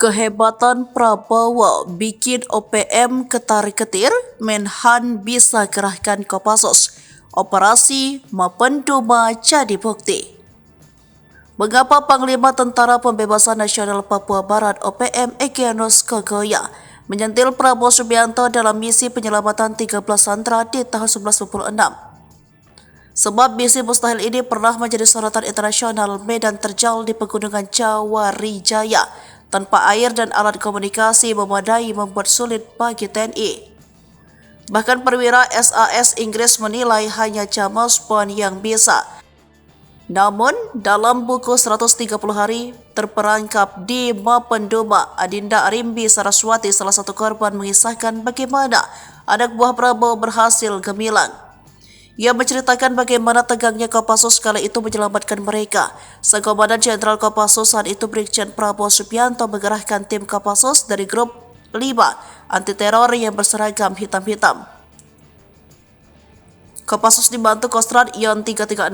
Kehebatan Prabowo bikin OPM ketar-ketir, Menhan bisa kerahkan Kopassus. Operasi Mapenduma jadi bukti. Mengapa Panglima Tentara Pembebasan Nasional Papua Barat OPM Egyanus Kogoya menyentil Prabowo Subianto dalam misi penyelamatan 13 sandera di tahun 1996? Sebab misi mustahil ini pernah menjadi sorotan internasional medan terjal di pegunungan Jawarijaya tanpa air dan alat komunikasi memadai membuat sulit bagi TNI. Bahkan perwira SAS Inggris menilai hanya James Bond yang bisa. Namun, dalam buku 130 hari terperangkap di Mapenduma, Adinda Arimbi Saraswati, salah satu korban, mengisahkan bagaimana anak buah Prabowo berhasil gemilang. Ia menceritakan bagaimana tegangnya Kopassus kala itu menyelamatkan mereka. Sang Komandan Jenderal Kopassus saat itu Brigjen Prabowo Subianto mengerahkan tim Kopassus dari grup 5 anti teror yang berseragam hitam-hitam. Kopassus dibantu Kostrad Yon 330,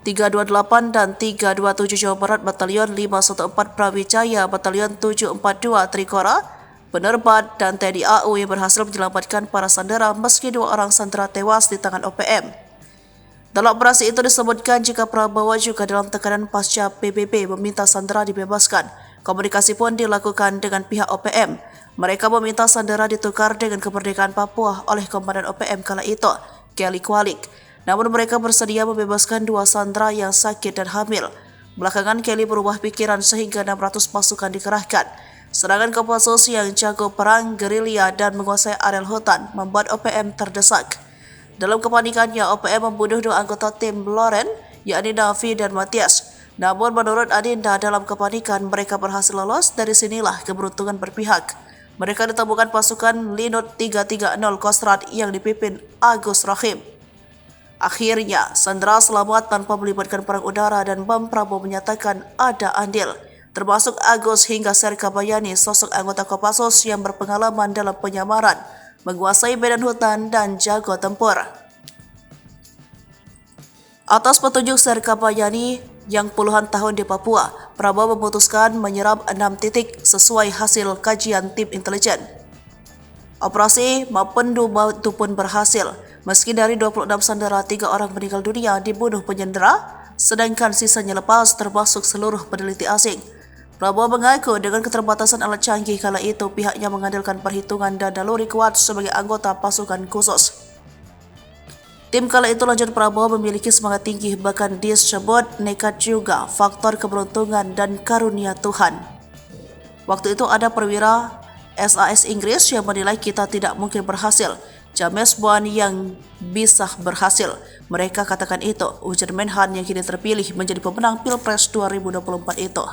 328 dan 327 Jawa Barat Batalion 514 Brawijaya, Batalion 742 Trikora, penerbat dan TNI AU yang berhasil menyelamatkan para sandera meski 2 orang sandera tewas di tangan OPM. Dalam operasi itu disebutkan jika Prabowo juga dalam tekanan pasca PBB meminta sandera dibebaskan. Komunikasi pun dilakukan dengan pihak OPM. Mereka meminta sandera ditukar dengan kemerdekaan Papua oleh Komandan OPM kala itu, Kelly Kwalik. Namun mereka bersedia membebaskan 2 sandera yang sakit dan hamil. Belakangan Kelly berubah pikiran sehingga 600 pasukan dikerahkan. Serangan Kopassus yang jago perang gerilya dan menguasai areal hutan membuat OPM terdesak. Dalam kepanikannya, OPM membunuh 2 anggota tim Loren, yakni Navi dan Matias. Namun menurut Adinda, dalam kepanikan mereka berhasil lolos. Dari sinilah keberuntungan berpihak. Mereka ditemukan pasukan Linut 330 Kostrad yang dipimpin Agus Rahim. Akhirnya, sandera selamat tanpa melibatkan perang udara dan Bam Prabowo menyatakan ada andil. Termasuk Agus hingga Serka Bayani, sosok anggota Kopassus yang berpengalaman dalam penyamaran, menguasai medan hutan dan jago tempur. Atas petunjuk Serka Bayani yang puluhan tahun di Papua, Prabowo memutuskan menyerap 6 titik sesuai hasil kajian tim intelijen. Operasi Mapenduma itu pun berhasil. Meski dari 26 sandera, 3 orang meninggal dunia dibunuh penyandera, sedangkan sisanya lepas termasuk seluruh peneliti asing. Prabowo mengaku dengan keterbatasan alat canggih kala itu pihaknya mengandalkan perhitungan dan naluri kuat sebagai anggota pasukan khusus. Tim kala itu, lanjut, Prabowo memiliki semangat tinggi, bahkan disebut nekat juga, faktor keberuntungan dan karunia Tuhan. Waktu itu ada perwira SAS Inggris yang menilai kita tidak mungkin berhasil. James Bond yang bisa berhasil. Mereka katakan itu, ujar Menhan yang kini terpilih menjadi pemenang Pilpres 2024 itu.